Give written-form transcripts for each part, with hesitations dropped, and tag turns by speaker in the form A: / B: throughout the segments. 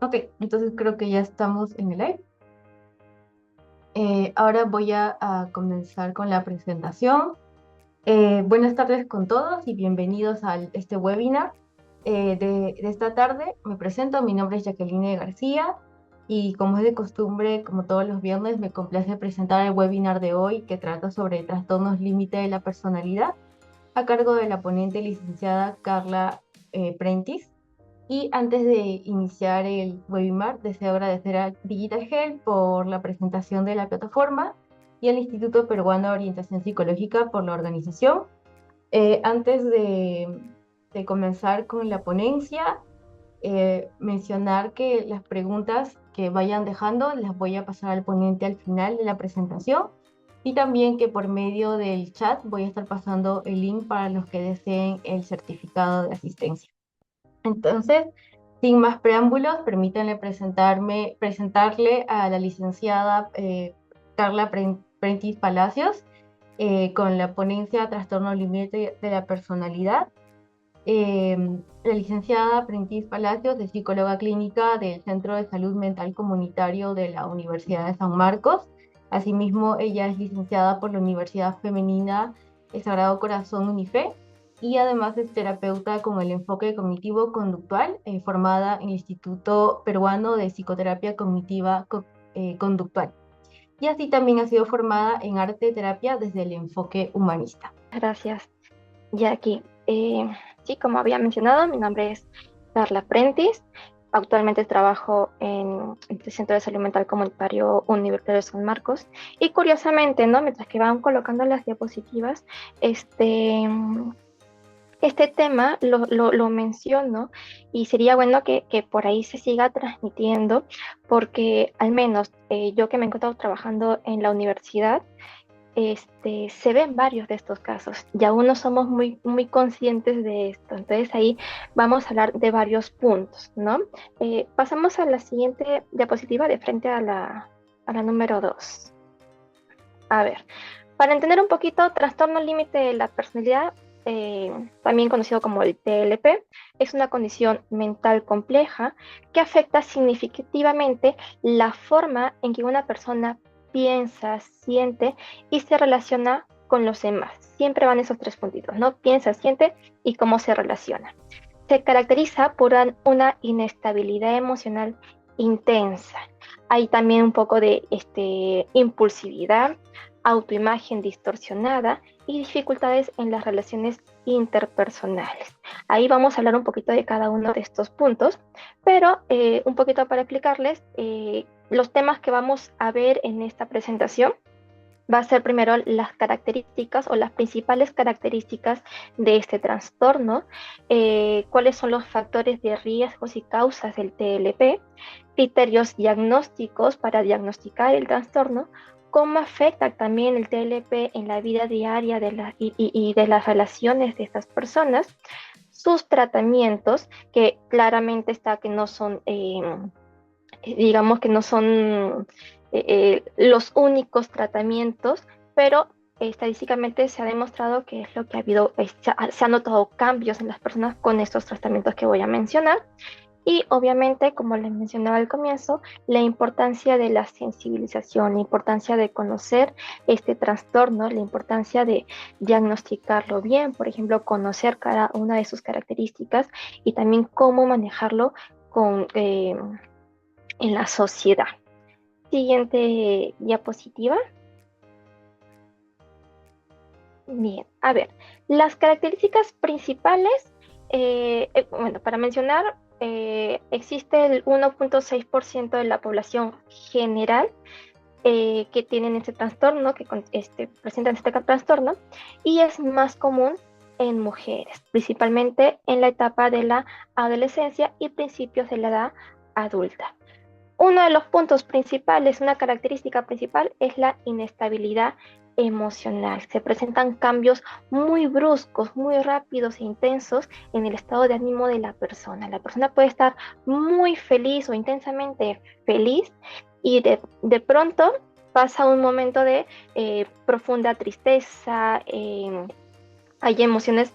A: Ok, entonces creo que ya estamos en el live. Ahora voy a comenzar con la presentación. Buenas tardes con todos y bienvenidos a este webinar de esta tarde. Me presento, mi nombre es Jacqueline García y como es de costumbre, como todos los viernes, me complace presentar el webinar de hoy que trata sobre trastornos límite de la personalidad a cargo de la ponente licenciada Carla Prentice. Y antes de iniciar el webinar, deseo agradecer a Digital Health por la presentación de la plataforma y al Instituto Peruano de Orientación Psicológica por la organización. Antes de comenzar con la ponencia, mencionar que las preguntas que vayan dejando las voy a pasar al ponente al final de la presentación y también que por medio del chat voy a estar pasando el link para los que deseen el certificado de asistencia. Entonces, sin más preámbulos, permítanme presentarle a la licenciada Carla Prentiz Palacios con la ponencia Trastorno límite de la personalidad. La licenciada Prentiz Palacios es psicóloga clínica del Centro de Salud Mental Comunitario de la Universidad de San Marcos. Asimismo, ella es licenciada por la Universidad Femenina El Sagrado Corazón UNIFE y además es terapeuta con el enfoque cognitivo-conductual, formada en el Instituto Peruano de Psicoterapia Cognitiva Conductual. Y así también ha sido formada en arte terapia desde el enfoque humanista.
B: Gracias, Jackie. Sí, como había mencionado, mi nombre es Carla Prentice. Actualmente trabajo en el Centro de Salud Mental Comunitario Universitario de San Marcos. Y curiosamente, ¿no? Mientras que van colocando las diapositivas, este, este tema lo menciono y sería bueno que por ahí se siga transmitiendo porque al menos yo que me he encontrado trabajando en la universidad, se ven varios de estos casos y aún no somos muy conscientes de esto. Entonces ahí vamos a hablar de varios puntos, ¿no? Pasamos a la siguiente diapositiva de frente a la número 2. A ver, para entender un poquito, trastorno límite de la personalidad, también conocido como el TLP, es una condición mental compleja que afecta significativamente la forma en que una persona piensa, siente y se relaciona con los demás. Siempre van esos tres puntitos, ¿no? Piensa, siente y cómo se relaciona. Se caracteriza por una inestabilidad emocional intensa. Hay también un poco de impulsividad, autoimagen distorsionada y dificultades en las relaciones interpersonales. Ahí vamos a hablar un poquito de cada uno de estos puntos, pero un poquito para explicarles los temas que vamos a ver en esta presentación. Va a ser primero las características o las principales características de este trastorno, cuáles son los factores de riesgos y causas del TLP, criterios diagnósticos para diagnosticar el trastorno, cómo afecta también el TLP en la vida diaria y de las relaciones de estas personas, sus tratamientos, que claramente está que no son, digamos que no son los únicos tratamientos, pero estadísticamente se ha demostrado que es lo que ha habido, se han notado cambios en las personas con estos tratamientos que voy a mencionar. Y obviamente, como les mencionaba al comienzo, la importancia de la sensibilización, la importancia de conocer este trastorno, la importancia de diagnosticarlo bien, por ejemplo, conocer cada una de sus características y también cómo manejarlo con, en la sociedad. Siguiente diapositiva. Bien, a ver, las características principales, bueno, para mencionar, existe el 1.6% de la población general que tienen este trastorno, presentan este trastorno, y es más común en mujeres, principalmente en la etapa de la adolescencia y principios de la edad adulta. Uno de los puntos principales, una característica principal, es la inestabilidad emocional. Se presentan cambios muy bruscos, muy rápidos e intensos en el estado de ánimo de la persona. La persona puede estar muy feliz o intensamente feliz y de pronto pasa un momento de profunda tristeza, hay emociones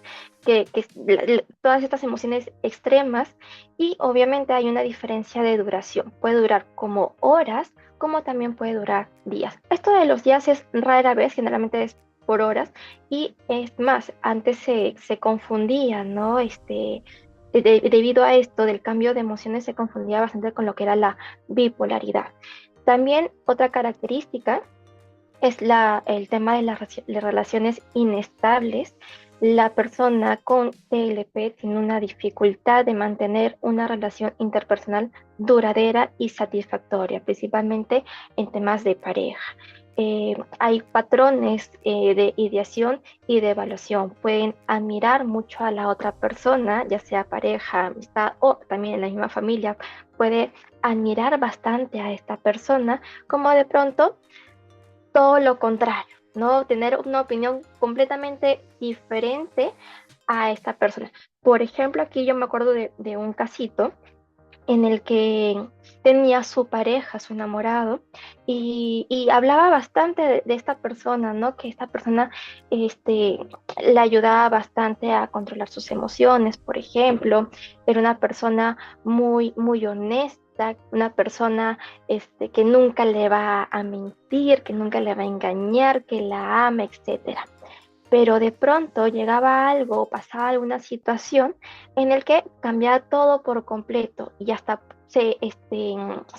B: todas estas emociones extremas, y obviamente hay una diferencia de duración. Puede durar como horas, como también puede durar días. Esto de los días es rara vez, generalmente es por horas, y es más, antes se confundía, ¿no? Debido a esto del cambio de emociones se confundía bastante con lo que era la bipolaridad. También otra característica es el tema de las relaciones inestables. La persona con TLP tiene una dificultad de mantener una relación interpersonal duradera y satisfactoria, principalmente en temas de pareja. Hay patrones de ideación y de evaluación. Pueden admirar mucho a la otra persona, ya sea pareja, amistad o también en la misma familia. Puede admirar bastante a esta persona, como de pronto todo lo contrario, ¿no? Tener una opinión completamente diferente a esta persona. Por ejemplo, aquí yo me acuerdo de un casito en el que tenía su pareja, su enamorado, y hablaba bastante de esta persona, ¿no? Que esta persona le ayudaba bastante a controlar sus emociones, por ejemplo. Era una persona muy, muy honesta, una persona que nunca le va a mentir, que nunca le va a engañar, que la ama, etcétera. Pero de pronto llegaba algo o pasaba alguna situación en el que cambiaba todo por completo y hasta se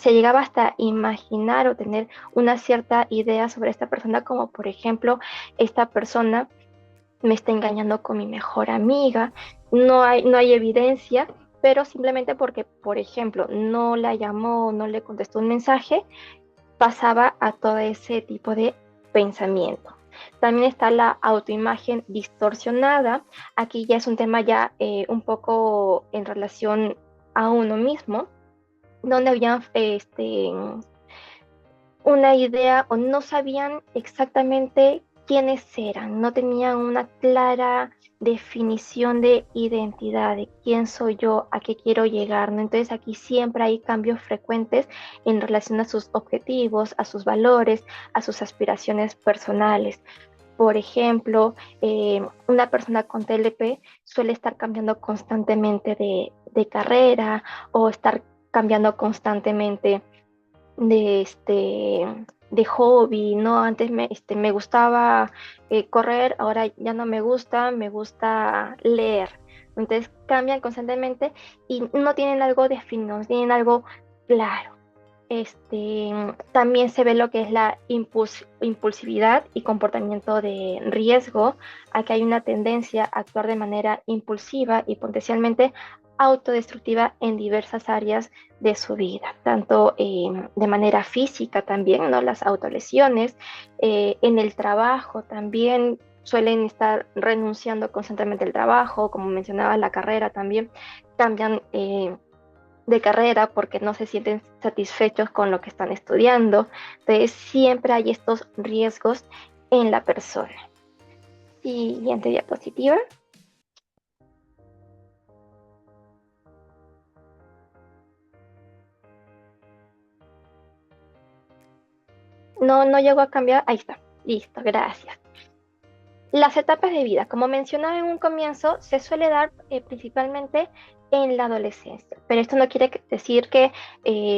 B: llegaba hasta imaginar o tener una cierta idea sobre esta persona, como por ejemplo, esta persona me está engañando con mi mejor amiga. No hay evidencia, pero simplemente porque, por ejemplo, no la llamó, no le contestó un mensaje, pasaba a todo ese tipo de pensamiento. También está la autoimagen distorsionada. Aquí ya es un tema ya un poco en relación a uno mismo, donde había una idea o no sabían exactamente quiénes eran, no tenían una clara definición de identidad, de quién soy yo, a qué quiero llegar, ¿no? Entonces aquí siempre hay cambios frecuentes en relación a sus objetivos, a sus valores, a sus aspiraciones personales. Por ejemplo, una persona con TLP suele estar cambiando constantemente de carrera o estar cambiando constantemente de, de hobby, ¿no? Antes me gustaba correr, ahora ya no me gusta leer. Entonces cambian constantemente y no tienen algo definido, no tienen algo claro. También se ve lo que es la impulsividad y comportamiento de riesgo. Aquí hay una tendencia a actuar de manera impulsiva y potencialmente autodestructiva en diversas áreas de su vida, tanto de manera física también, ¿no? Las autolesiones, en el trabajo también suelen estar renunciando constantemente al trabajo, como mencionaba, la carrera también, cambian de carrera porque no se sienten satisfechos con lo que están estudiando. Entonces siempre hay estos riesgos en la persona. Siguiente diapositiva. No llegó a cambiar. Ahí está. Listo, gracias. Las etapas de vida, como mencionaba en un comienzo, se suele dar principalmente en la adolescencia, pero esto no quiere decir que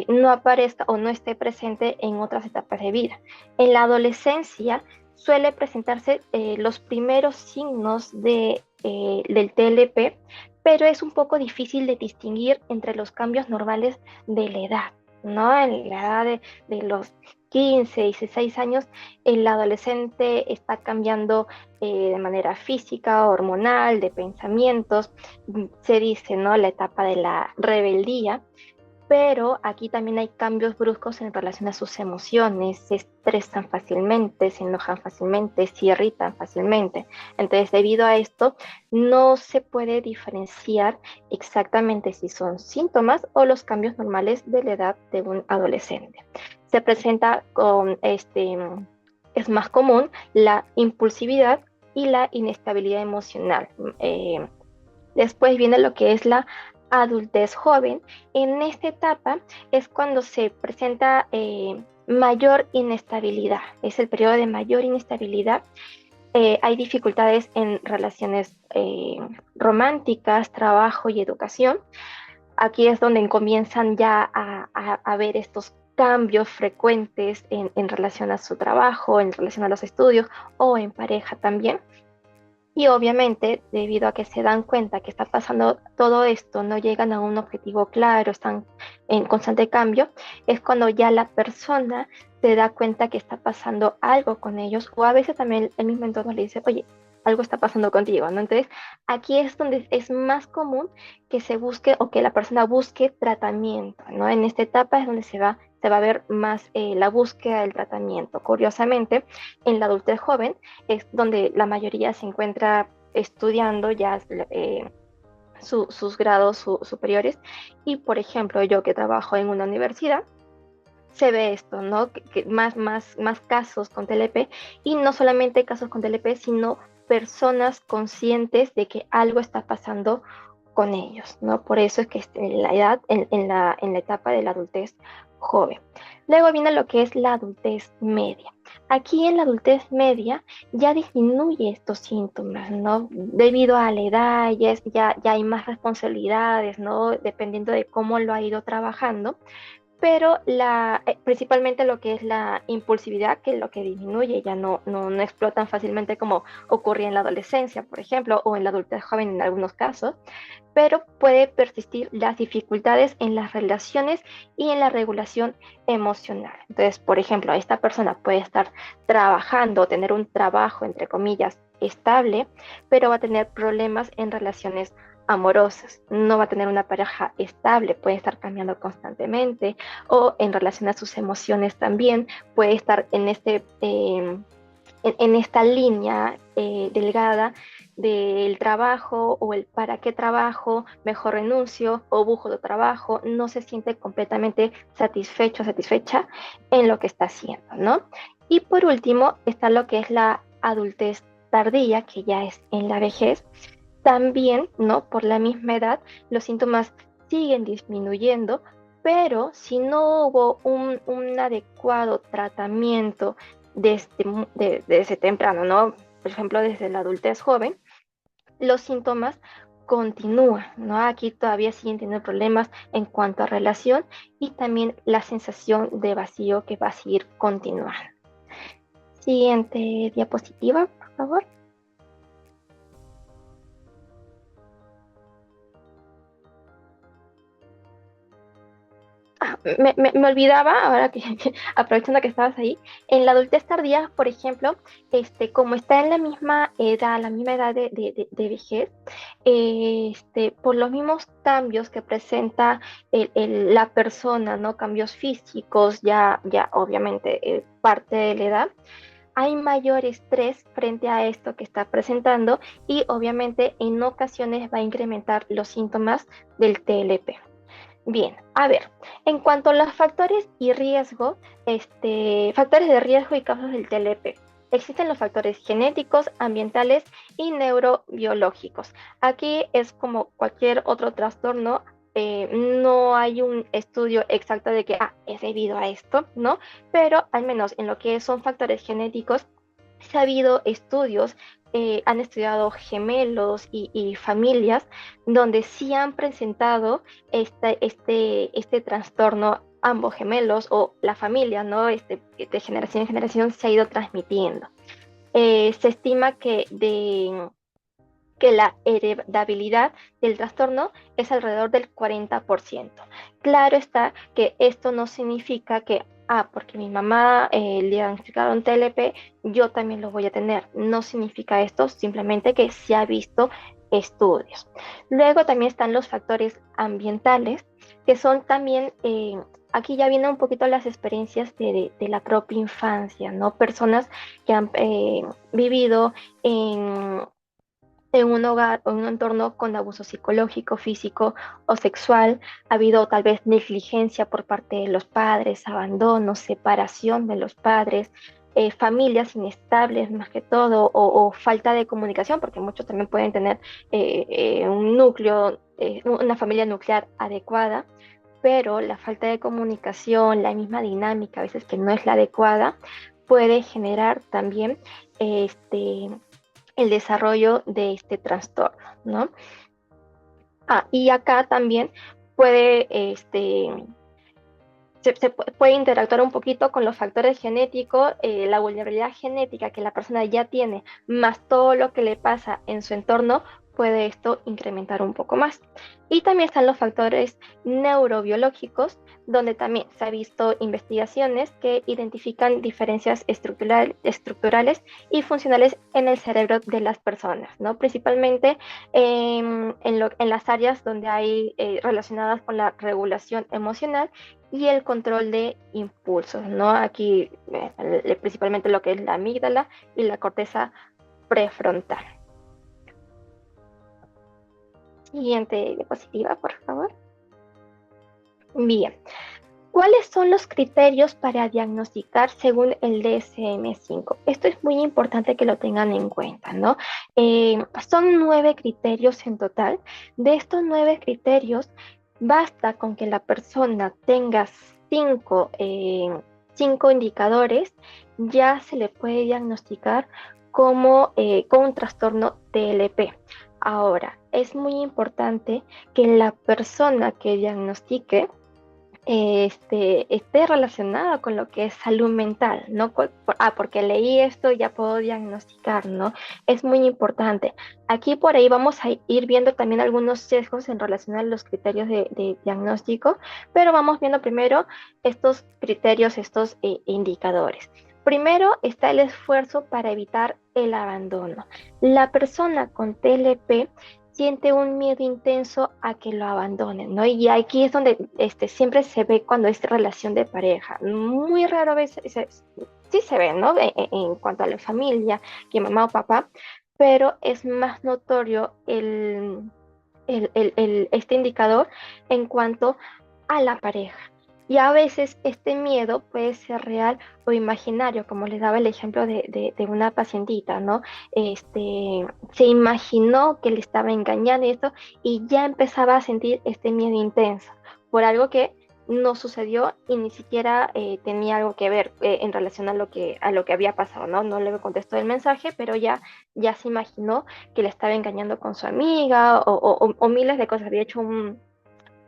B: no aparezca o no esté presente en otras etapas de vida. En la adolescencia suele presentarse los primeros signos del TLP, pero es un poco difícil de distinguir entre los cambios normales de la edad, ¿no? En la edad de los 15, 16 años, el adolescente está cambiando de manera física, hormonal, de pensamientos. Se dice, ¿no? La etapa de la rebeldía, pero aquí también hay cambios bruscos en relación a sus emociones. Se estresan fácilmente, se enojan fácilmente, se irritan fácilmente. Entonces, debido a esto, no se puede diferenciar exactamente si son síntomas o los cambios normales de la edad de un adolescente. Se presenta con es más común la impulsividad y la inestabilidad emocional. Después viene lo que es la adultez joven. En esta etapa es cuando se presenta mayor inestabilidad, es el periodo de mayor inestabilidad, Hay dificultades en relaciones románticas, trabajo y educación. Aquí es donde comienzan ya a ver estos cambios frecuentes en relación a su trabajo, en relación a los estudios o en pareja también. Y obviamente, debido a que se dan cuenta que está pasando todo esto, no llegan a un objetivo claro, están en constante cambio, es cuando ya la persona se da cuenta que está pasando algo con ellos, o a veces también el mismo entorno le dice, oye, algo está pasando contigo, ¿no? Entonces, aquí es donde es más común que se busque o que la persona busque tratamiento, ¿no? En esta etapa es donde se va a ver más la búsqueda del tratamiento. Curiosamente, en la adultez joven, es donde la mayoría se encuentra estudiando ya sus grados superiores. Y por ejemplo, yo que trabajo en una universidad, se ve esto, ¿no? Que más casos con TLP, y no solamente casos con TLP, sino personas conscientes de que algo está pasando con ellos, ¿no? Por eso es que en la edad, en la etapa de la adultez joven. Luego viene lo que es la adultez media. Aquí en la adultez media ya disminuye estos síntomas, ¿no? Debido a la edad, ya hay más responsabilidades, ¿no? Dependiendo de cómo lo ha ido trabajando, pero principalmente lo que es la impulsividad, que es lo que disminuye, ya no explotan fácilmente como ocurría en la adolescencia, por ejemplo, o en la adultez joven en algunos casos, pero puede persistir las dificultades en las relaciones y en la regulación emocional. Entonces, por ejemplo, esta persona puede estar trabajando o tener un trabajo, entre comillas, estable, pero va a tener problemas en relaciones amorosas, no va a tener una pareja estable, puede estar cambiando constantemente, o en relación a sus emociones también, puede estar en esta línea delgada del trabajo, o el para qué trabajo, mejor renuncio o busco de trabajo, no se siente completamente satisfecho, satisfecha en lo que está haciendo, ¿no? Y por último está lo que es la adultez tardía, que ya es en la vejez. También, ¿no? Por la misma edad, los síntomas siguen disminuyendo, pero si no hubo un adecuado tratamiento desde temprano, ¿no? Por ejemplo, desde la adultez joven, los síntomas continúan, ¿no? Aquí todavía siguen teniendo problemas en cuanto a relación, y también la sensación de vacío que va a seguir continuando. Siguiente diapositiva, por favor. Me olvidaba, ahora que aprovechando que estabas ahí, en la adultez tardía, por ejemplo, como está en la misma edad de vejez, por los mismos cambios que presenta la persona, ¿no? Cambios físicos, ya obviamente parte de la edad, hay mayor estrés frente a esto que está presentando, y obviamente en ocasiones va a incrementar los síntomas del TLP. Bien, a ver, en cuanto a los factores y riesgo, factores de riesgo y causas del TLP, existen los factores genéticos, ambientales y neurobiológicos. Aquí es como cualquier otro trastorno, no hay un estudio exacto de que es debido a esto, ¿no? Pero al menos en lo que son factores genéticos, sí ha habido estudios, han estudiado gemelos y familias donde sí han presentado este trastorno, ambos gemelos o la familia, ¿no? De generación en generación se ha ido transmitiendo. Se estima que la heredabilidad del trastorno es alrededor del 40%. Claro está que esto no significa que, porque mi mamá le diagnosticaron TLP, yo también lo voy a tener. No significa esto, simplemente que se ha visto estudios. Luego también están los factores ambientales, que son también, aquí ya vienen un poquito las experiencias de la propia infancia, ¿no? Personas que han vivido en un hogar o en un entorno con abuso psicológico, físico o sexual. Ha habido tal vez negligencia por parte de los padres, abandono, separación de los padres, familias inestables más que todo, o falta de comunicación, porque muchos también pueden tener un núcleo, una familia nuclear adecuada, pero la falta de comunicación, la misma dinámica a veces que no es la adecuada, puede generar también el desarrollo de este trastorno, ¿no? Y acá también puede, puede interactuar un poquito con los factores genéticos, la vulnerabilidad genética que la persona ya tiene, más todo lo que le pasa en su entorno, puede esto incrementar un poco más. Y también están los factores neurobiológicos, donde también se ha visto investigaciones que identifican diferencias estructurales y funcionales en el cerebro de las personas, ¿no? Principalmente en las áreas donde hay relacionadas con la regulación emocional y el control de impulsos, ¿no? Aquí principalmente lo que es la amígdala y la corteza prefrontal. Siguiente diapositiva, por favor. Bien. ¿Cuáles son los criterios para diagnosticar según el DSM-5? Esto es muy importante que lo tengan en cuenta, ¿no? Son 9 criterios en total. De estos 9 criterios, basta con que la persona tenga 5 indicadores, ya se le puede diagnosticar como con un trastorno TLP. Ahora, es muy importante que la persona que diagnostique esté relacionada con lo que es salud mental, ¿no? Porque leí esto, ya puedo diagnosticar, ¿no? Es muy importante. Aquí por ahí vamos a ir viendo también algunos sesgos en relación a los criterios de diagnóstico, pero vamos viendo primero estos criterios, estos indicadores. Primero está el esfuerzo para evitar el abandono. La persona con TLP siente un miedo intenso a que lo abandonen, ¿no? Y aquí es donde siempre se ve cuando es relación de pareja. Muy raro a veces, sí se ve, ¿no? En cuanto a la familia, que mamá o papá, pero es más notorio este indicador en cuanto a la pareja. Y a veces este miedo puede ser real o imaginario, como les daba el ejemplo de una pacientita, ¿no? Se imaginó que le estaba engañando y esto, y ya empezaba a sentir este miedo intenso por algo que no sucedió y ni siquiera tenía algo que ver en relación a lo que había pasado, ¿no? No le contestó el mensaje, pero ya se imaginó que le estaba engañando con su amiga o miles de cosas. Había hecho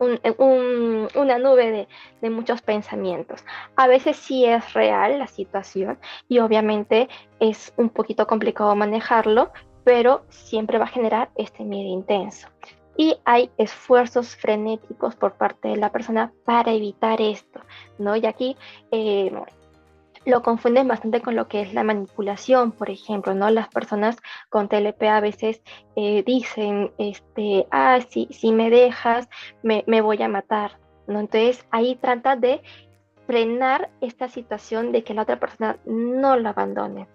B: una nube de muchos pensamientos. A veces sí es real la situación y obviamente es un poquito complicado manejarlo, pero siempre va a generar este miedo intenso. Y hay esfuerzos frenéticos por parte de la persona para evitar esto, ¿no? Y aquí lo confunden bastante con lo que es la manipulación, por ejemplo, ¿no? Las personas con TLP a veces dicen, si me dejas, me voy a matar, ¿no? Entonces ahí trata de frenar esta situación de que la otra persona no lo abandone.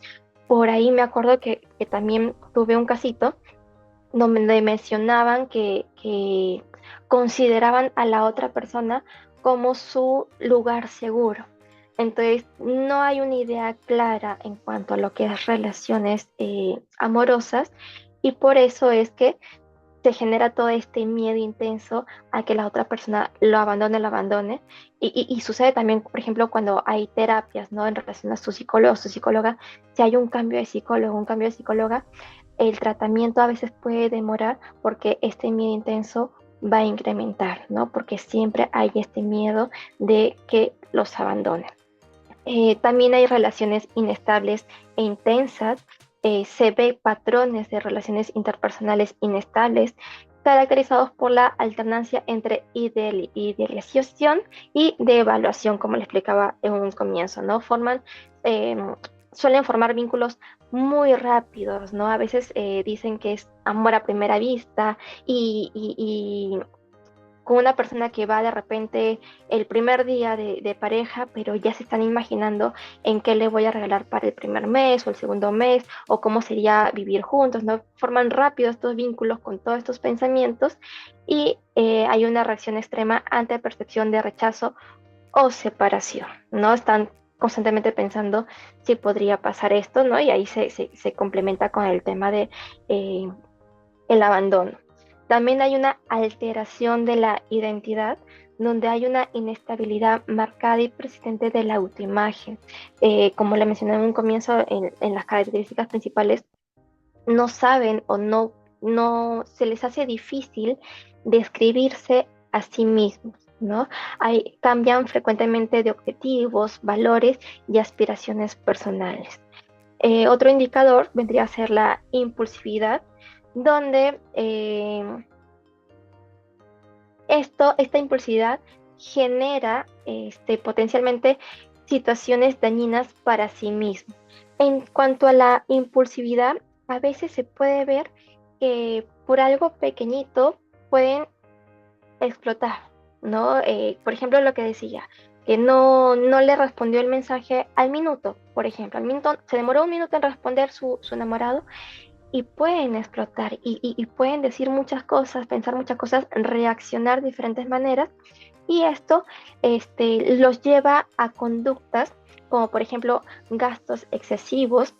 B: Por ahí me acuerdo que también tuve un casito donde mencionaban que consideraban a la otra persona como su lugar seguro. Entonces, no hay una idea clara en cuanto a lo que es relaciones amorosas y por eso es que se genera todo este miedo intenso a que la otra persona lo abandone. Y sucede también, por ejemplo, cuando hay terapias, ¿no? En relación a su psicólogo o su psicóloga, si hay un cambio de psicólogo, un cambio de psicóloga, el tratamiento a veces puede demorar porque este miedo intenso va a incrementar, ¿no? Porque siempre hay este miedo de que los abandonen. También hay relaciones inestables e intensas. Se ve patrones de relaciones interpersonales inestables caracterizados por la alternancia entre idealización y de evaluación, como le explicaba en un comienzo, ¿no? Eh, suelen formar vínculos muy rápidos, ¿no? A veces dicen que es amor a primera vista y con una persona que va de repente el primer día de pareja, pero ya se están imaginando en qué le voy a regalar para el primer mes o el segundo mes, o cómo sería vivir juntos, ¿no? Forman rápido estos vínculos con todos estos pensamientos y hay una reacción extrema ante percepción de rechazo o separación, ¿no? Están constantemente pensando si podría pasar esto, ¿no? Y ahí se complementa con el tema de el abandono. También hay una alteración de la identidad donde hay una inestabilidad marcada y persistente de la autoimagen. Como le mencioné en un comienzo, en las características principales, no saben o no se les hace difícil describirse a sí mismos, ¿no? Cambian frecuentemente de objetivos, valores y aspiraciones personales. Otro indicador vendría a ser la impulsividad, donde esta impulsividad genera potencialmente situaciones dañinas para sí mismo. En cuanto a la impulsividad, a veces se puede ver que por algo pequeñito pueden explotar, ¿no? Por ejemplo, lo que decía, que no le respondió el mensaje al minuto, por ejemplo, al minuto, se demoró un minuto en responder su enamorado y pueden explotar y pueden decir muchas cosas, pensar muchas cosas, reaccionar de diferentes maneras y esto los lleva a conductas como por ejemplo gastos excesivos,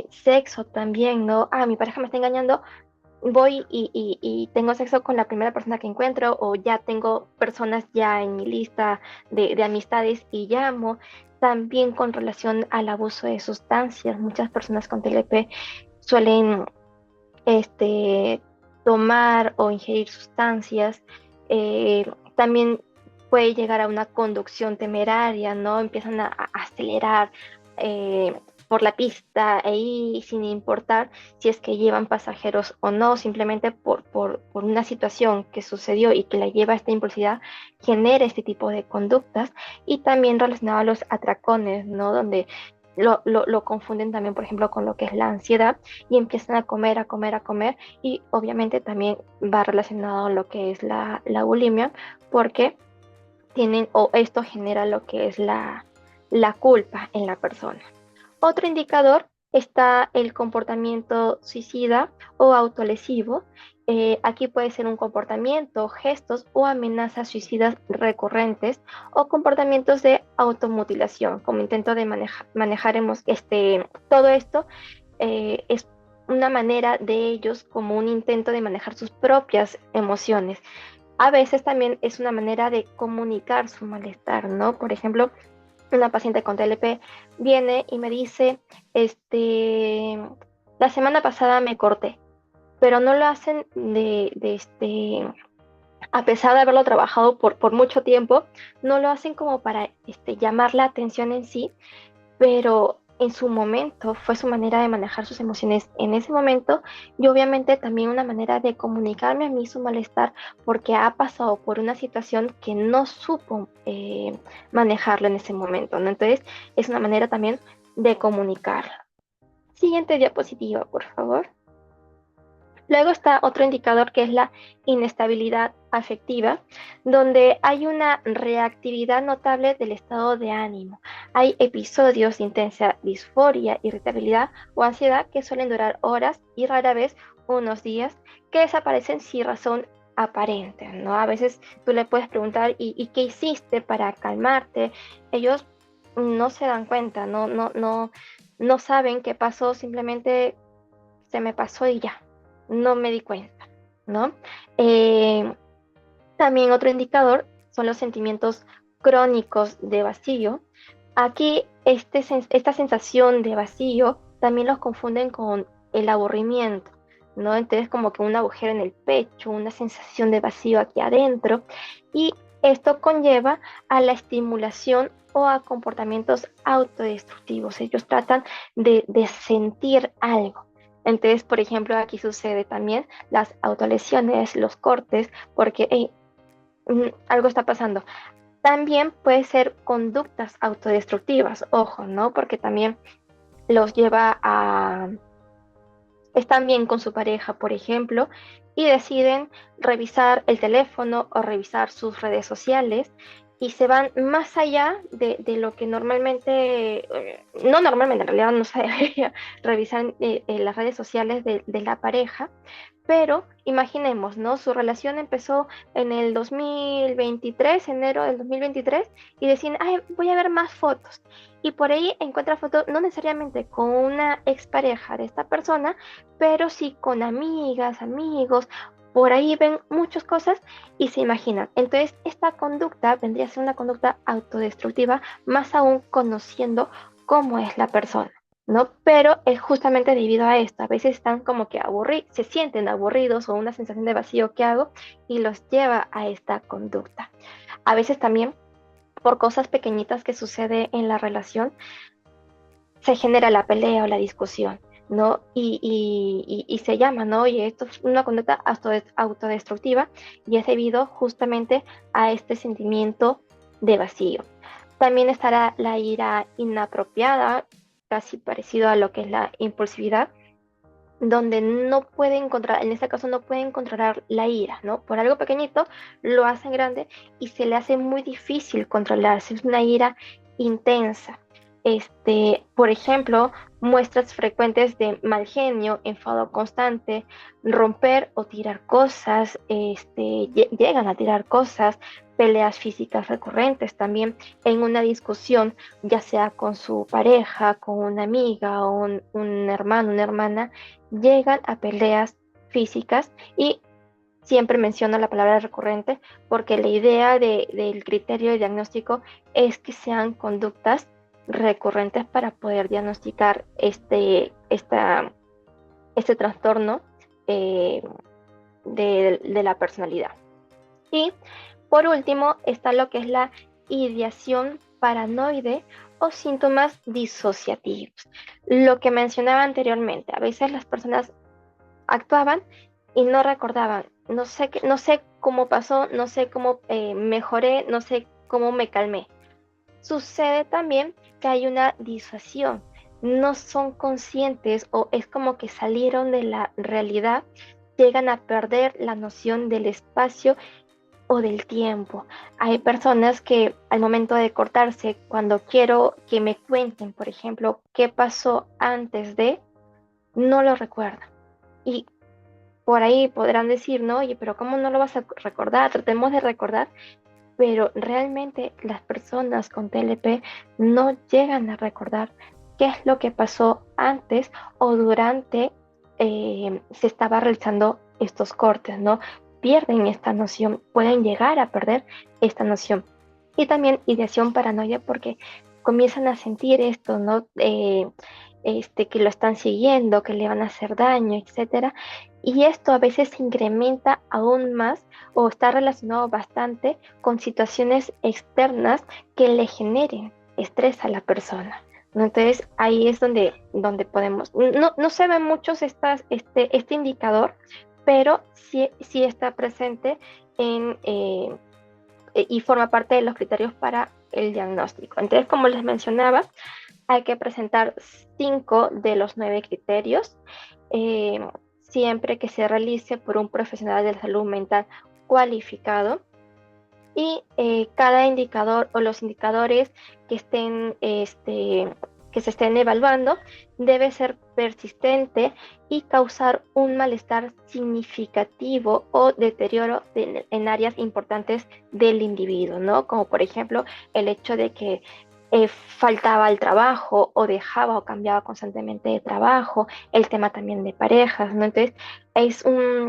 B: sexo también, ¿no? Ah, mi pareja me está engañando, voy y tengo sexo con la primera persona que encuentro o ya tengo personas ya en mi lista de amistades y llamo. También con relación al abuso de sustancias, muchas personas con TLP suelen este, tomar o ingerir sustancias. También puede llegar a una conducción temeraria, ¿no? Empiezan a acelerar eh, por la pista ahí sin importar si es que llevan pasajeros o no, simplemente por una situación que sucedió y que la lleva a esta impulsividad, genera este tipo de conductas y también relacionado a los atracones, ¿no? Donde lo confunden también, por ejemplo, con lo que es la ansiedad y empiezan a comer, a comer, a comer y obviamente también va relacionado a lo que es la bulimia porque tienen o esto genera lo que es la culpa en la persona. Otro indicador está el comportamiento suicida o autolesivo. Aquí puede ser un comportamiento, gestos o amenazas suicidas recurrentes o comportamientos de automutilación, como intento de manejar todo esto es una manera de ellos como un intento de manejar sus propias emociones. A veces también es una manera de comunicar su malestar, ¿no? Por ejemplo, una paciente con TLP viene y me dice, la semana pasada me corté, pero no lo hacen a pesar de haberlo trabajado por mucho tiempo, no lo hacen como para llamar la atención en sí, pero en su momento fue su manera de manejar sus emociones en ese momento y obviamente también una manera de comunicarme a mí su malestar porque ha pasado por una situación que no supo manejarlo en ese momento, ¿no? Entonces es una manera también de comunicarlo. Siguiente diapositiva, por favor. Luego está otro indicador que es la inestabilidad afectiva, donde hay una reactividad notable del estado de ánimo. Hay episodios de intensa disforia, irritabilidad o ansiedad que suelen durar horas y rara vez unos días, que desaparecen sin razón aparente, ¿no? A veces tú le puedes preguntar, ¿y qué hiciste para calmarte? Ellos no se dan cuenta, no saben qué pasó, simplemente se me pasó y ya no me di cuenta, ¿no? Eh, También otro indicador son los sentimientos crónicos de vacío. Aquí esta sensación de vacío también los confunden con el aburrimiento, ¿no? Entonces como que un agujero en el pecho, una sensación de vacío aquí adentro y esto conlleva a la estimulación o a comportamientos autodestructivos. Ellos tratan de sentir algo. Entonces, por ejemplo, aquí sucede también las autolesiones, los cortes, porque algo está pasando. También puede ser conductas autodestructivas, ojo, ¿no? Porque también los lleva a... Están bien con su pareja, por ejemplo, y deciden revisar el teléfono o revisar sus redes sociales y se van más allá de lo que normalmente, no normalmente, en realidad no se debería revisar las redes sociales de la pareja, pero imaginemos, ¿no? Su relación empezó en el 2023, enero del 2023, y deciden, ay, voy a ver más fotos. Y por ahí encuentra fotos, no necesariamente con una expareja de esta persona, pero sí con amigas, amigos, por ahí ven muchas cosas y se imaginan. Entonces, esta conducta vendría a ser una conducta autodestructiva, más aún conociendo cómo es la persona, ¿no? Pero es justamente debido a esto. A veces están como que aburridos, se sienten aburridos o una sensación de vacío que hago y los lleva a esta conducta. A veces también por cosas pequeñitas que sucede en la relación, se genera la pelea o la discusión, ¿no? Y se llama, ¿no? Y esto es una conducta autodestructiva y es debido justamente a este sentimiento de vacío. También estará la ira inapropiada, casi parecido a lo que es la impulsividad, donde no pueden controlar, en este caso no pueden controlar la ira, ¿no? Por algo pequeñito lo hacen grande y se le hace muy difícil controlarse. Es una ira intensa. Por ejemplo, muestras frecuentes de mal genio, enfado constante, romper o tirar cosas, llegan a tirar cosas, peleas físicas recurrentes también en una discusión, ya sea con su pareja, con una amiga o un hermano, una hermana, llegan a peleas físicas y siempre menciono la palabra recurrente porque la idea del criterio de diagnóstico es que sean conductas recurrentes para poder diagnosticar este trastorno eh, de la personalidad. Y por último está lo que es la ideación paranoide o síntomas disociativos. Lo que mencionaba anteriormente, a veces las personas actuaban y no recordaban, no sé cómo pasó, no sé cómo mejoré, no sé cómo me calmé. Sucede también que hay una disuasión, no son conscientes o es como que salieron de la realidad, llegan a perder la noción del espacio o del tiempo. Hay personas que al momento de cortarse, cuando quiero que me cuenten, por ejemplo, qué pasó antes de, no lo recuerdan. Y por ahí podrán decir, no, oye, pero ¿cómo no lo vas a recordar? Tratemos de recordar, pero realmente las personas con TLP no llegan a recordar qué es lo que pasó antes o durante se estaba realizando estos cortes, ¿no? Pierden esta noción, pueden llegar a perder esta noción. Y también ideación paranoia porque comienzan a sentir esto, ¿no? Que lo están siguiendo, que le van a hacer daño, etcétera. Y esto a veces se incrementa aún más o está relacionado bastante con situaciones externas que le generen estrés a la persona, ¿no? Entonces ahí es donde podemos, no se ven muchos este indicador, pero sí está presente y forma parte de los criterios para el diagnóstico. Entonces, como les mencionaba, hay que presentar 5 de los 9 criterios, siempre que se realice por un profesional de la salud mental cualificado. Y cada indicador o los indicadores que que se estén evaluando debe ser persistente y causar un malestar significativo o deterioro en áreas importantes del individuo, ¿no? Como por ejemplo el hecho de que faltaba al trabajo o dejaba o cambiaba constantemente de trabajo, el tema también de parejas, ¿no? Entonces,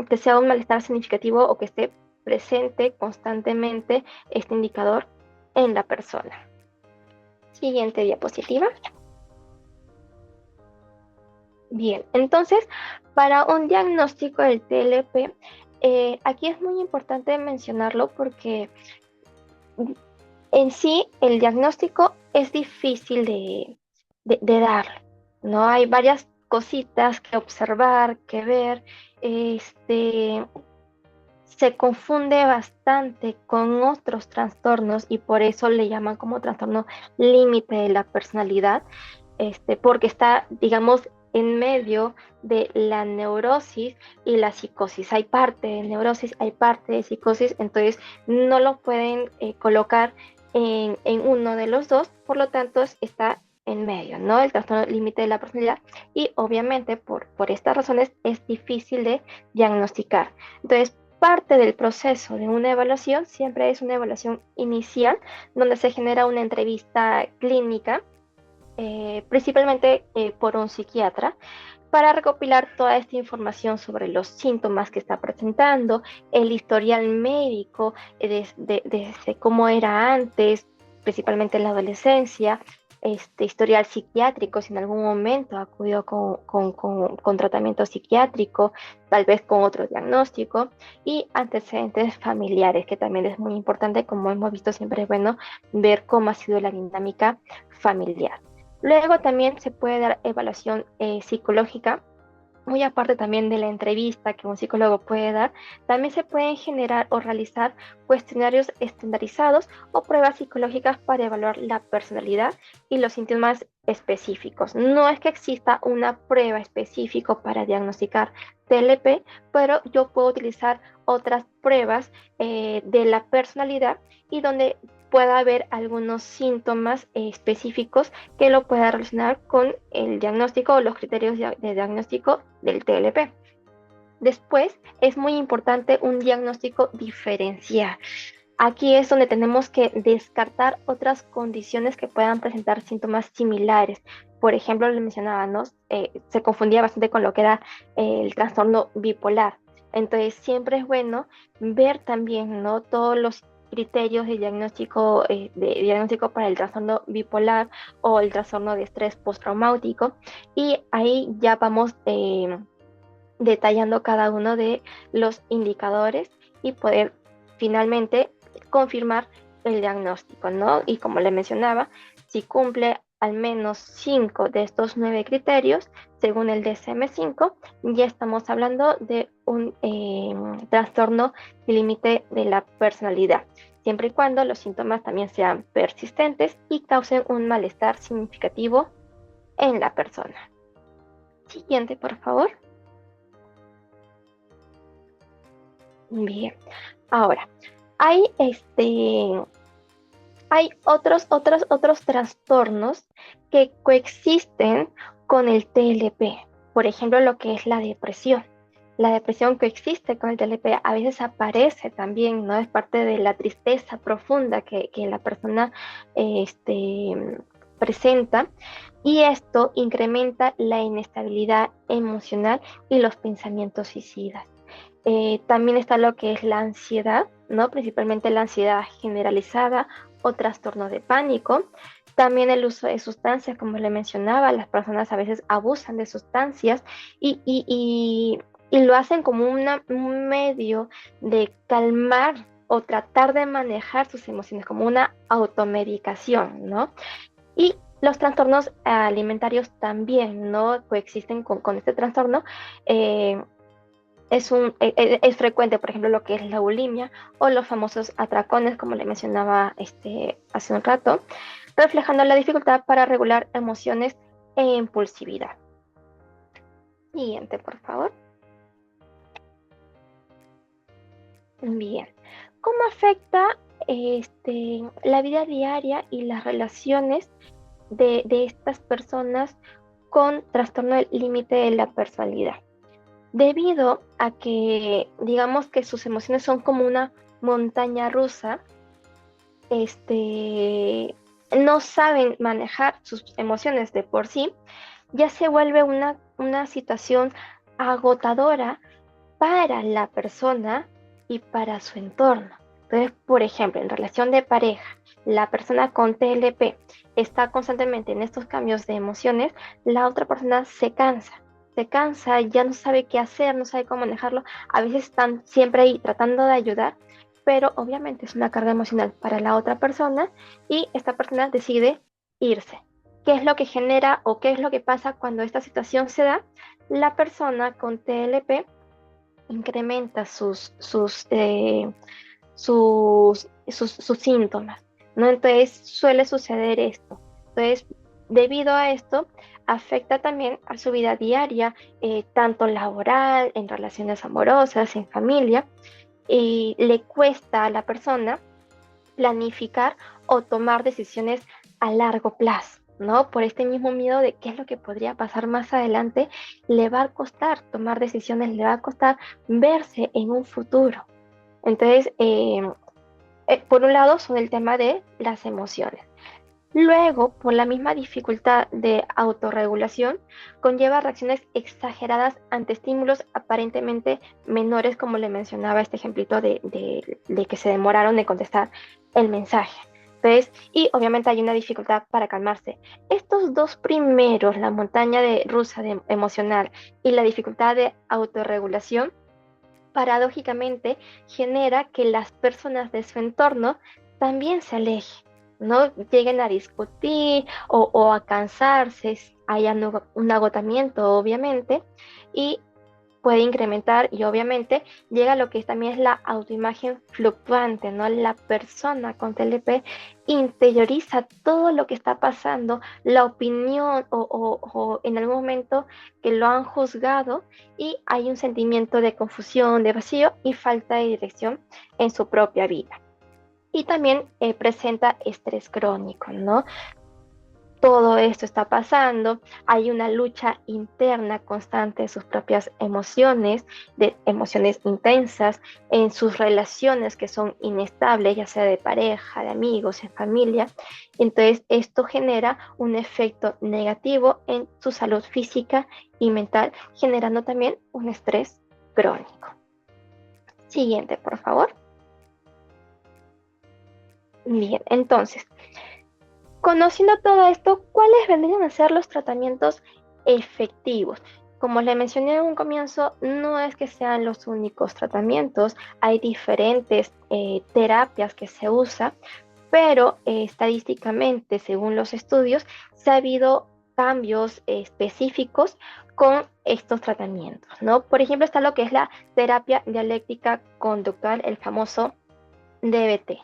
B: que sea un malestar significativo o que esté presente constantemente este indicador en la persona. Siguiente diapositiva. Bien, entonces, para un diagnóstico del TLP, aquí es muy importante mencionarlo porque en sí el diagnóstico es difícil de dar, ¿no? Hay varias cositas que observar, que ver, se confunde bastante con otros trastornos y por eso le llaman como trastorno límite de la personalidad, porque está, digamos, en medio de la neurosis y la psicosis. Hay parte de neurosis, hay parte de psicosis, entonces no lo pueden colocar en uno de los dos, por lo tanto está en medio, ¿no? El trastorno límite de la personalidad y obviamente por estas razones es difícil de diagnosticar. Entonces, parte del proceso de una evaluación siempre es una evaluación inicial donde se genera una entrevista clínica, principalmente por un psiquiatra, para recopilar toda esta información sobre los síntomas que está presentando, el historial médico desde cómo era antes, principalmente en la adolescencia, historial psiquiátrico, si en algún momento acudió con tratamiento psiquiátrico, tal vez con otro diagnóstico, y antecedentes familiares, que también es muy importante, como hemos visto, siempre es bueno ver cómo ha sido la dinámica familiar. Luego también se puede dar evaluación psicológica, muy aparte también de la entrevista que un psicólogo puede dar. También se pueden generar o realizar cuestionarios estandarizados o pruebas psicológicas para evaluar la personalidad y los síntomas específicos. No es que exista una prueba específica para diagnosticar TLP, pero yo puedo utilizar otras pruebas de la personalidad y donde pueda haber algunos síntomas específicos que lo pueda relacionar con el diagnóstico o los criterios de diagnóstico del TLP. Después, es muy importante un diagnóstico diferencial. Aquí es donde tenemos que descartar otras condiciones que puedan presentar síntomas similares. Por ejemplo, le mencionaba, ¿no? Se confundía bastante con lo que era el trastorno bipolar. Entonces, siempre es bueno ver también, ¿no?, todos los criterios de diagnóstico para el trastorno bipolar o el trastorno de estrés postraumático. Y ahí ya vamos detallando cada uno de los indicadores y poder finalmente confirmar el diagnóstico, ¿no? Y como le mencionaba, si cumple al menos 5 de estos 9 criterios, según el DSM-5, ya estamos hablando de un trastorno límite de la personalidad, siempre y cuando los síntomas también sean persistentes y causen un malestar significativo en la persona. Siguiente, por favor. Bien, ahora, hay hay otros trastornos que coexisten con el TLP. Por ejemplo, lo que es la depresión. La depresión coexiste con el TLP, a veces aparece también, ¿no? Es parte de la tristeza profunda que la persona presenta, y esto incrementa la inestabilidad emocional y los pensamientos suicidas. También está lo que es la ansiedad, ¿no? Principalmente la ansiedad generalizada o trastorno de pánico. También el uso de sustancias, como le mencionaba, las personas a veces abusan de sustancias y lo hacen como un medio de calmar o tratar de manejar sus emociones, como una automedicación, ¿no? Y los trastornos alimentarios también, ¿no?, coexisten con este trastorno. Es frecuente, por ejemplo, lo que es la bulimia o los famosos atracones, como le mencionaba hace un rato, reflejando la dificultad para regular emociones e impulsividad. Siguiente, por favor. Bien. ¿Cómo afecta la vida diaria y las relaciones de estas personas con trastorno del límite de la personalidad? Debido a que, digamos que sus emociones son como una montaña rusa, no saben manejar sus emociones de por sí, ya se vuelve una situación agotadora para la persona y para su entorno. Entonces, por ejemplo, en relación de pareja, la persona con TLP está constantemente en estos cambios de emociones, la otra persona se cansa, ya no sabe qué hacer, no sabe cómo manejarlo. A veces están siempre ahí tratando de ayudar, pero obviamente es una carga emocional para la otra persona y esta persona decide irse. ¿Qué es lo que genera o qué es lo que pasa cuando esta situación se da? La persona con TLP incrementa sus síntomas, ¿no? Entonces suele suceder esto. Entonces, debido a esto, afecta también a su vida diaria, tanto laboral, en relaciones amorosas, en familia, y le cuesta a la persona planificar o tomar decisiones a largo plazo, ¿no? Por este mismo miedo de qué es lo que podría pasar más adelante, le va a costar tomar decisiones, le va a costar verse en un futuro. Entonces, por un lado son el tema de las emociones. Luego, por la misma dificultad de autorregulación, conlleva reacciones exageradas ante estímulos aparentemente menores, como le mencionaba este ejemplito de que se demoraron en contestar el mensaje. Entonces, y obviamente hay una dificultad para calmarse. Estos dos primeros, la montaña rusa emocional y la dificultad de autorregulación, paradójicamente genera que las personas de su entorno también se alejen, no lleguen a discutir o a cansarse, haya un agotamiento obviamente, y puede incrementar y obviamente llega a lo que también es la autoimagen fluctuante, ¿no? La persona con TLP interioriza todo lo que está pasando, la opinión o en algún momento que lo han juzgado, y hay un sentimiento de confusión, de vacío y falta de dirección en su propia vida. Y también presenta estrés crónico, ¿no? Todo esto está pasando, hay una lucha interna constante de sus propias emociones, de emociones intensas, en sus relaciones que son inestables, ya sea de pareja, de amigos, en familia. Entonces, esto genera un efecto negativo en su salud física y mental, generando también un estrés crónico. Siguiente, por favor. Bien, entonces, conociendo todo esto, ¿cuáles vendrían a ser los tratamientos efectivos? Como le mencioné en un comienzo, no es que sean los únicos tratamientos, hay diferentes terapias que se usan, pero estadísticamente, según los estudios, se ha habido cambios específicos con estos tratamientos, ¿no? Por ejemplo, está lo que es la terapia dialéctica conductual, el famoso DBT.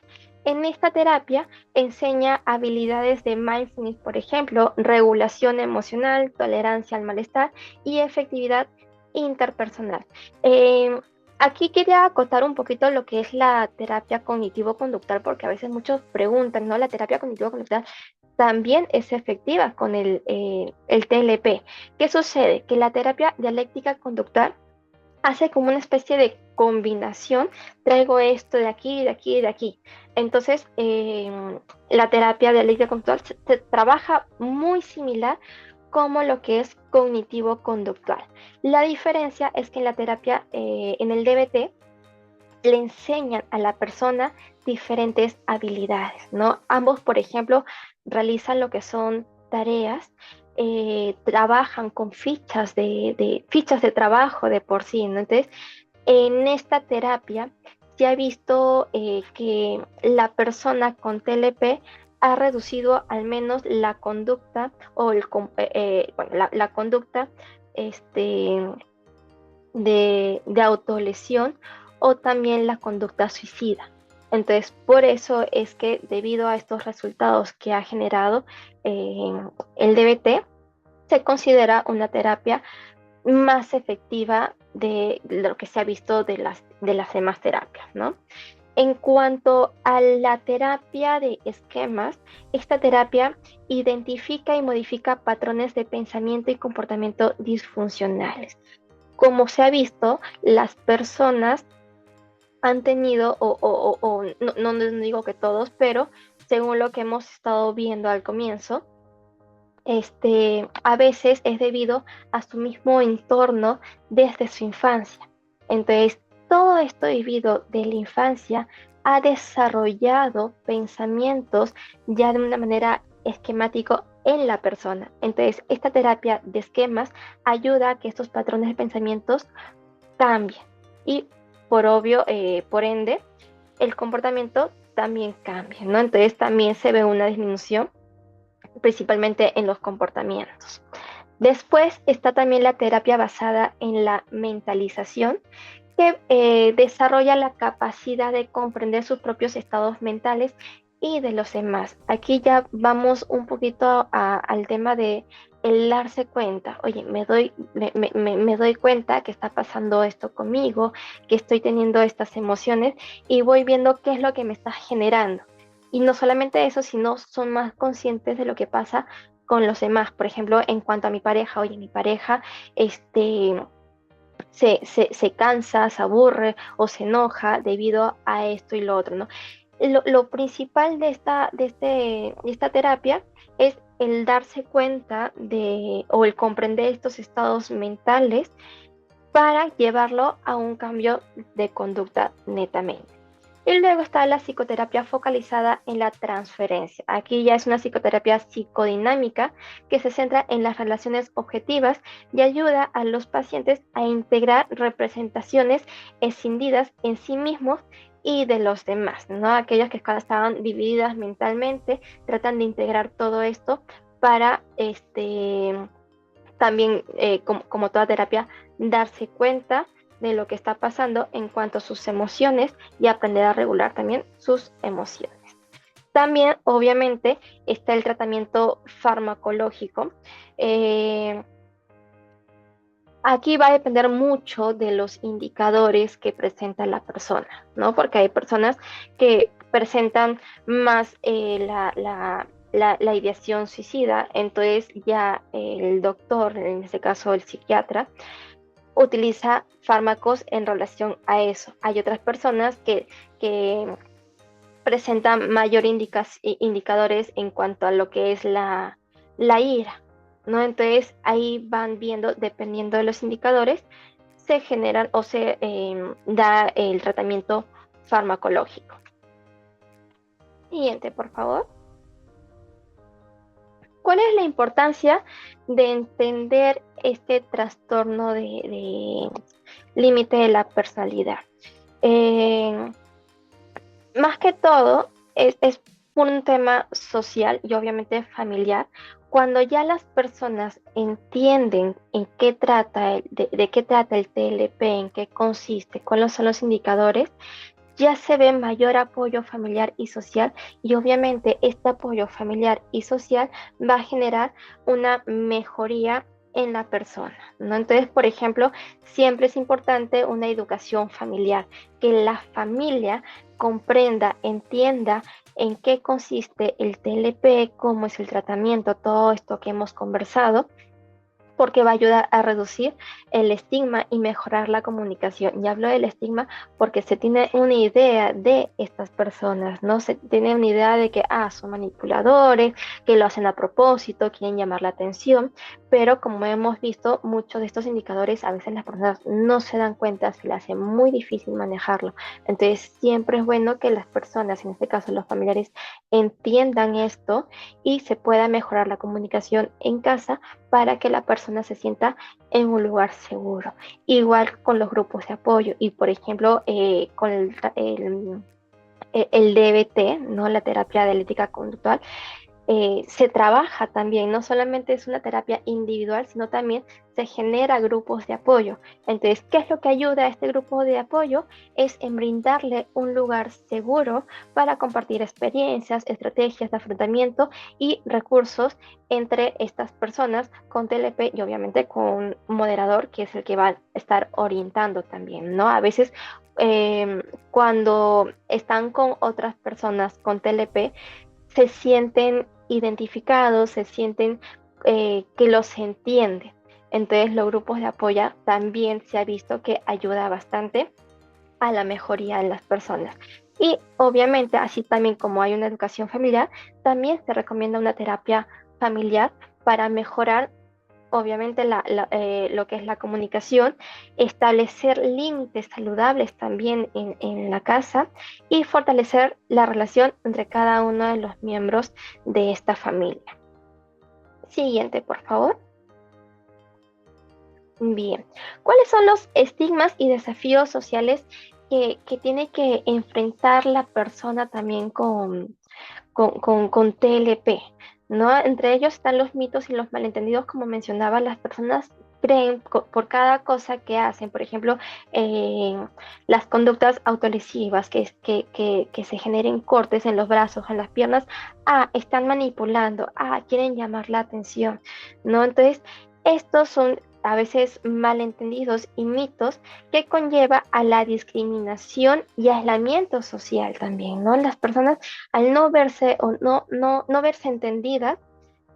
B: En esta terapia enseña habilidades de mindfulness, por ejemplo, regulación emocional, tolerancia al malestar y efectividad interpersonal. Eh, Aquí quería acotar un poquito lo que es la terapia cognitivo-conductual, porque a veces muchos preguntan, ¿no? La terapia cognitivo-conductual también es efectiva con el TLP. ¿Qué sucede? Que la terapia dialéctica conductual hace como una especie de combinación, traigo esto de aquí, de aquí, de aquí. Entonces, la terapia de dialéctica conductual se trabaja muy similar como lo que es cognitivo-conductual. La diferencia es que en la terapia, en el DBT, le enseñan a la persona diferentes habilidades, ¿no? Ambos, por ejemplo, realizan lo que son tareas, trabajan con fichas de trabajo de por sí, ¿no? Entonces, en esta terapia se ha visto que la persona con TLP ha reducido al menos la conducta o bueno, la conducta este, de autolesión o también la conducta suicida. Entonces, por eso es que debido a estos resultados que ha generado el DBT, se considera una terapia más efectiva de lo que se ha visto de las demás terapias, ¿no? En cuanto a la terapia de esquemas, esta terapia identifica y modifica patrones de pensamiento y comportamiento disfuncionales. Como se ha visto, las personas han tenido, no, no digo que todos, pero según lo que hemos estado viendo al comienzo, a veces es debido a su mismo entorno desde su infancia. Entonces, todo esto vivido de la infancia ha desarrollado pensamientos ya de una manera esquemático en la persona. Entonces, esta terapia de esquemas ayuda a que estos patrones de pensamientos cambien y por obvio, por ende, el comportamiento también cambia, ¿no? Entonces también se ve una disminución principalmente en los comportamientos. Después está también la terapia basada en la mentalización, que desarrolla la capacidad de comprender sus propios estados mentales y de los demás. Aquí ya vamos un poquito al tema de el darse cuenta, oye, me doy cuenta que está pasando esto conmigo, que estoy teniendo estas emociones y voy viendo qué es lo que me está generando. Y no solamente eso, sino son más conscientes de lo que pasa con los demás. Por ejemplo, en cuanto a mi pareja, oye, mi pareja, se cansa, se aburre o se enoja debido a esto y lo otro, ¿no? lo principal de esta terapia es el darse cuenta de o el comprender estos estados mentales para llevarlo a un cambio de conducta netamente. Y luego está la psicoterapia focalizada en la transferencia. Aquí ya es una psicoterapia psicodinámica que se centra en las relaciones objetivas y ayuda a los pacientes a integrar representaciones escindidas en sí mismos y de los demás, ¿no? Aquellas que estaban divididas mentalmente, tratan de integrar todo esto para también, como toda terapia, darse cuenta de lo que está pasando en cuanto a sus emociones y aprender a regular también sus emociones. También, obviamente, está el tratamiento farmacológico. Eh, Aquí va a depender mucho de los indicadores que presenta la persona, ¿no? Porque hay personas que presentan más la ideación suicida, entonces ya el doctor, en este caso el psiquiatra, utiliza fármacos en relación a eso. Hay otras personas que presentan mayor indicadores en cuanto a lo que es la ira, ¿no? Entonces ahí van viendo, dependiendo de los indicadores, se generan o se da el tratamiento farmacológico. Siguiente, por favor. ¿Cuál es la importancia de entender este trastorno de límite de la personalidad? Eh, Más que todo, es un tema social y obviamente familiar. Cuando ya las personas entienden en qué trata de qué trata el TLP, en qué consiste, cuáles son los indicadores, ya se ve mayor apoyo familiar y social y obviamente este apoyo familiar y social va a generar una mejoría en la persona, ¿no? Entonces, por ejemplo, siempre es importante una educación familiar, que la familia comprenda, entienda en qué consiste el TLP, cómo es el tratamiento, todo esto que hemos conversado, porque va a ayudar a reducir el estigma y mejorar la comunicación. Y hablo del estigma porque se tiene una idea de estas personas, ¿no? Se tiene una idea de que, son manipuladores, que lo hacen a propósito, quieren llamar la atención, pero como hemos visto, muchos de estos indicadores a veces las personas no se dan cuenta, se les hace muy difícil manejarlo. Entonces, siempre es bueno que las personas, en este caso los familiares, entiendan esto y se pueda mejorar la comunicación en casa para que la persona se sienta en un lugar seguro. Igual con los grupos de apoyo y, por ejemplo, con el DBT, ¿no? La terapia dialéctica conductual, se trabaja también, no solamente es una terapia individual, sino también se genera grupos de apoyo. Entonces, ¿qué es lo que ayuda a este grupo de apoyo? Es en brindarle un lugar seguro para compartir experiencias, estrategias de afrontamiento y recursos entre estas personas con TLP y obviamente con un moderador que es el que va a estar orientando también, ¿no? A veces cuando están con otras personas con TLP, se sienten identificados, se sienten que los entienden. Entonces los grupos de apoyo también se ha visto que ayuda bastante a la mejoría de las personas. Y obviamente, así también como hay una educación familiar, también se recomienda una terapia familiar para mejorar obviamente lo que es la comunicación, establecer límites saludables también en la casa y fortalecer la relación entre cada uno de los miembros de esta familia. Siguiente, por favor. Bien, ¿cuáles son los estigmas y desafíos sociales que tiene que enfrentar la persona también con TLP? ¿No? Entre ellos están los mitos y los malentendidos, como mencionaba, las personas creen por cada cosa que hacen, por ejemplo, las conductas autolesivas, que se generen cortes en los brazos, en las piernas, están manipulando, quieren llamar la atención, ¿no? Entonces, estos son a veces malentendidos y mitos que conlleva a la discriminación y aislamiento social también, ¿no? Las personas al no verse o no verse entendidas,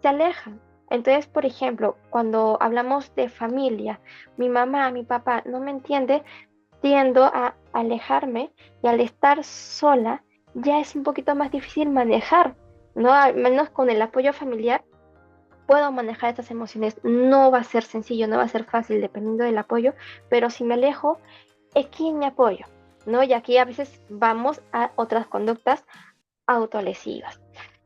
B: se alejan. Entonces, por ejemplo, cuando hablamos de familia, mi mamá, mi papá no me entiende, tiendo a alejarme y al estar sola ya es un poquito más difícil manejar, ¿no? Al menos con el apoyo familiar puedo manejar estas emociones. No va a ser sencillo, no va a ser fácil dependiendo del apoyo, pero si me alejo, es quien me apoyo, ¿no? Y aquí a veces vamos a otras conductas autolesivas.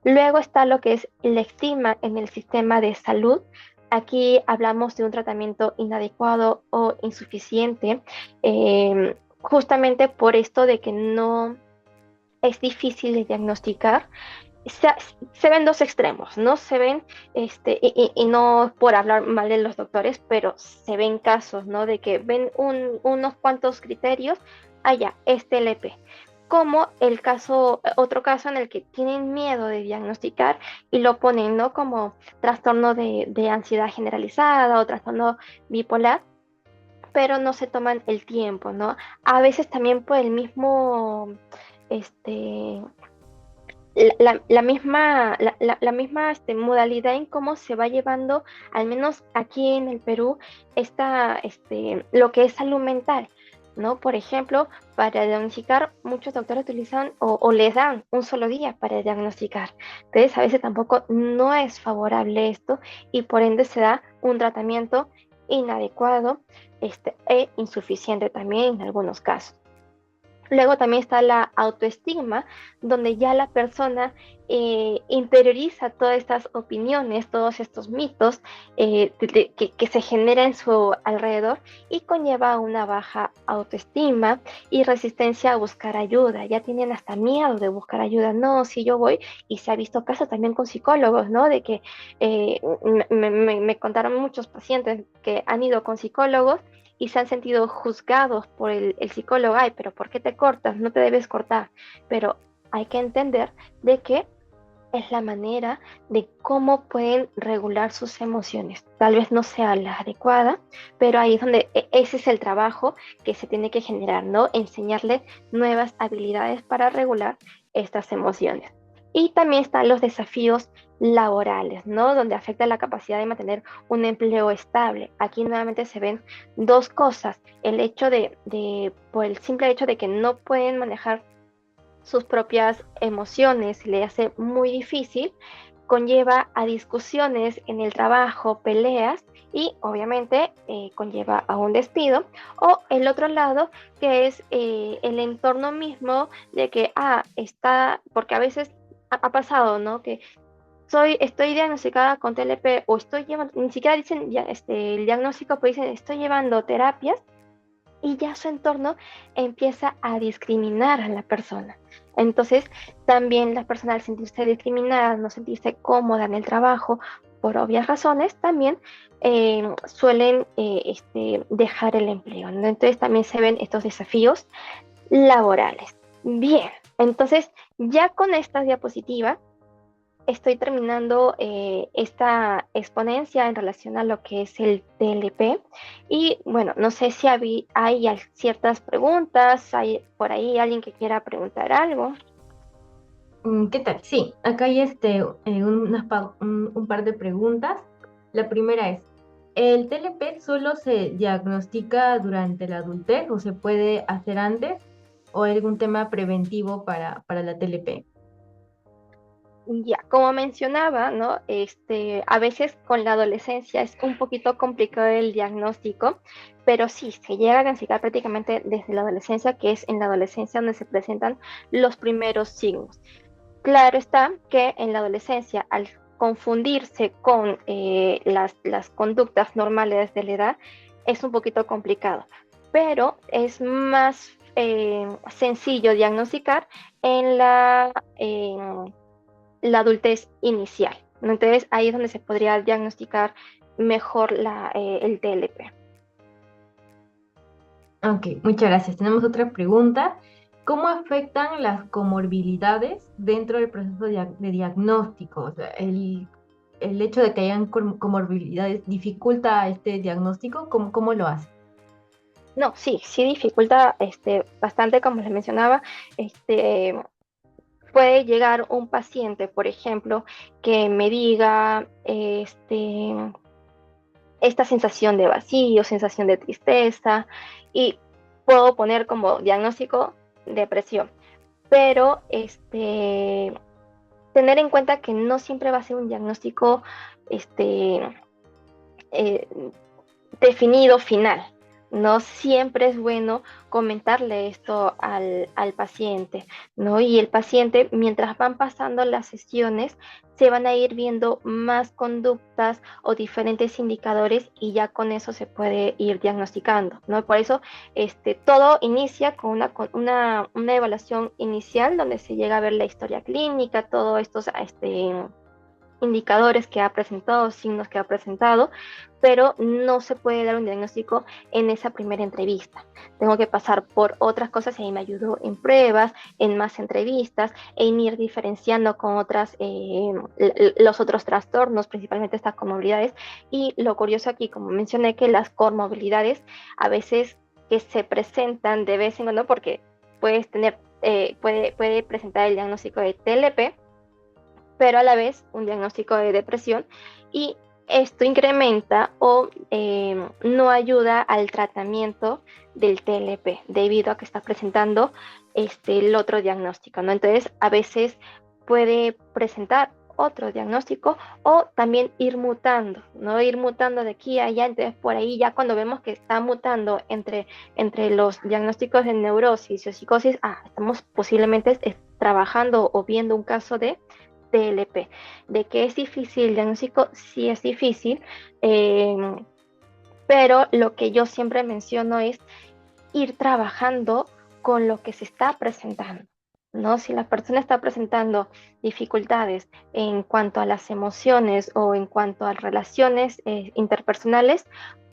B: Luego está lo que es la estigma en el sistema de salud. Aquí hablamos de un tratamiento inadecuado o insuficiente, justamente por esto de que no es difícil de diagnosticar. Se, se ven dos extremos, ¿no? Se ven, y no por hablar mal de los doctores, pero se ven casos, ¿no? De que ven unos cuantos criterios, allá, este LP. Como el caso, otro caso en el que tienen miedo de diagnosticar y lo ponen, ¿no? Como trastorno de ansiedad generalizada o trastorno bipolar, pero no se toman el tiempo, ¿no? A veces también por el mismo, este, la misma modalidad en cómo se va llevando, al menos aquí en el Perú, lo que es salud mental, ¿no? Por ejemplo, para diagnosticar, muchos doctores utilizan o les dan un solo día para diagnosticar. Entonces, a veces tampoco no es favorable esto y por ende se da un tratamiento inadecuado, e insuficiente también en algunos casos. Luego también está la autoestigma, donde ya la persona interioriza todas estas opiniones, todos estos mitos que se generan en su alrededor y conlleva una baja autoestima y resistencia a buscar ayuda. Ya tienen hasta miedo de buscar ayuda. No, si yo voy, y se ha visto casos también con psicólogos, ¿no? De que me contaron muchos pacientes que han ido con psicólogos y se han sentido juzgados por el psicólogo. Ay, pero ¿por qué te cortas? No te debes cortar. Pero hay que entender de que es la manera de cómo pueden regular sus emociones. Tal vez no sea la adecuada, pero ahí es donde ese es el trabajo que se tiene que generar, ¿no? Enseñarle nuevas habilidades para regular estas emociones. Y también están los desafíos laborales, ¿no? Donde afecta la capacidad de mantener un empleo estable. Aquí nuevamente se ven dos cosas. El hecho por el simple hecho de que no pueden manejar sus propias emociones, le hace muy difícil, conlleva a discusiones en el trabajo, peleas y obviamente conlleva a un despido. O el otro lado, que es el entorno mismo de que, está, porque a veces ha pasado, ¿no? Que estoy diagnosticada con TLP o estoy llevando, ni siquiera dicen ya, el diagnóstico, pero dicen estoy llevando terapias y ya su entorno empieza a discriminar a la persona. Entonces, también la persona al sentirse discriminada, no sentirse cómoda en el trabajo, por obvias razones, también suelen dejar el empleo, ¿no? Entonces, también se ven estos desafíos laborales. Bien, entonces, ya con esta diapositiva, estoy terminando esta exponencia en relación a lo que es el TLP. Y bueno, no sé si hay ciertas preguntas, hay por ahí alguien que quiera preguntar algo.
A: ¿Qué tal? Sí, acá hay un par de preguntas. La primera es, ¿el TLP solo se diagnostica durante la adultez o se puede hacer antes? ¿O hay algún tema preventivo para la TLP?
B: Ya, como mencionaba, ¿no? A veces con la adolescencia es un poquito complicado el diagnóstico, pero sí, se llega a diagnosticar prácticamente desde la adolescencia, que es en la adolescencia donde se presentan los primeros signos. Claro está que en la adolescencia, al confundirse con las conductas normales de la edad, es un poquito complicado, pero es más sencillo diagnosticar en la adultez inicial, ¿no? Entonces ahí es donde se podría diagnosticar mejor el TLP.
A: Ok, muchas gracias. Tenemos otra pregunta. ¿Cómo afectan las comorbilidades dentro del proceso de diagnóstico? O sea, el hecho de que hayan comorbilidades dificulta este diagnóstico. ¿Cómo lo hace?
B: No, sí, sí dificulta bastante, como les mencionaba. Puede llegar un paciente, por ejemplo, que me diga esta sensación de vacío, sensación de tristeza, y puedo poner como diagnóstico depresión. pero tener en cuenta que no siempre va a ser un diagnóstico este, eh, definido final. No siempre es bueno comentarle esto al paciente, ¿no? Y el paciente, mientras van pasando las sesiones, se van a ir viendo más conductas o diferentes indicadores y ya con eso se puede ir diagnosticando, ¿no? Por eso todo inicia con una evaluación inicial donde se llega a ver la historia clínica, todos estos indicadores que ha presentado, signos que ha presentado, pero no se puede dar un diagnóstico en esa primera entrevista. Tengo que pasar por otras cosas y ahí me ayudó en pruebas, en más entrevistas, en ir diferenciando con los otros trastornos, principalmente estas comorbilidades. Y lo curioso aquí, como mencioné, que las comorbilidades a veces que se presentan de vez en cuando, porque puede presentar el diagnóstico de TLP, pero a la vez un diagnóstico de depresión y esto incrementa o no ayuda al tratamiento del TLP debido a que está presentando el otro diagnóstico, ¿no? Entonces, a veces puede presentar otro diagnóstico o también ir mutando, ¿no? Ir mutando de aquí a allá, entonces por ahí ya cuando vemos que está mutando entre los diagnósticos de neurosis o psicosis, estamos posiblemente trabajando o viendo un caso de TLP. De que es difícil el diagnóstico, sí es difícil, eh, pero lo que yo siempre menciono es ir trabajando con lo que se está presentando, ¿no? Si la persona está presentando dificultades en cuanto a las emociones o en cuanto a relaciones interpersonales,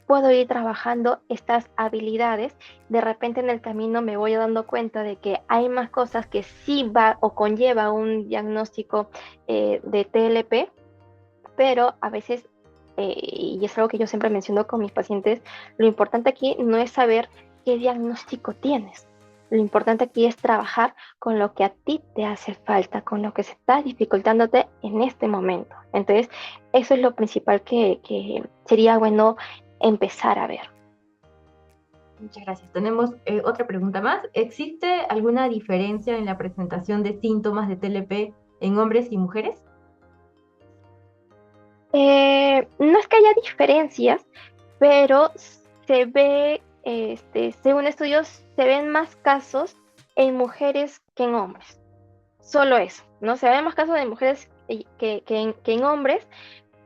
B: puedo ir trabajando estas habilidades. De repente en el camino me voy dando cuenta de que hay más cosas que sí va o conlleva un diagnóstico de TLP, pero a veces, y es algo que yo siempre menciono con mis pacientes, lo importante aquí no es saber qué diagnóstico tienes. Lo importante aquí es trabajar con lo que a ti te hace falta, con lo que se está dificultándote en este momento. Entonces, eso es lo principal que sería bueno empezar a ver.
A: Muchas gracias. Tenemos otra pregunta más. ¿Existe alguna diferencia en la presentación de síntomas de TLP en hombres y mujeres?
B: No es que haya diferencias, pero se ve, según estudios, se ven más casos en mujeres que en hombres. Solo eso, ¿no? Se ven más casos de mujeres que en hombres,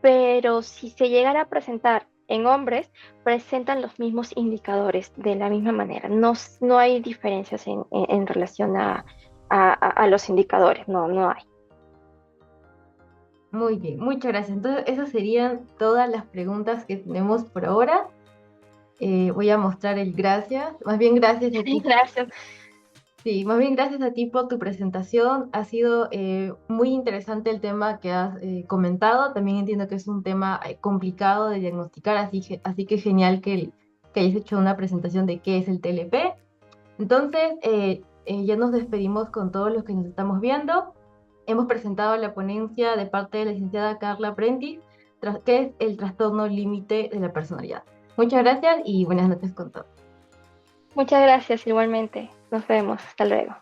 B: pero si se llegara a presentar en hombres, presentan los mismos indicadores de la misma manera. No, no hay diferencias en relación a los indicadores, no, no hay.
A: Muy bien, muchas gracias. Entonces, esas serían todas las preguntas que tenemos por ahora. Voy a mostrar el gracias. Más bien, gracias a ti.
B: Gracias.
A: Sí, más bien gracias a ti por tu presentación. Ha sido muy interesante el tema que has comentado. También entiendo que es un tema complicado de diagnosticar, así que genial que hayas hecho una presentación de qué es el TLP. Entonces, ya nos despedimos con todos los que nos estamos viendo. Hemos presentado la ponencia de parte de la licenciada Carla Prentice, que es el trastorno límite de la personalidad. Muchas gracias y buenas noches con todos.
B: Muchas gracias igualmente. Nos vemos. Hasta luego.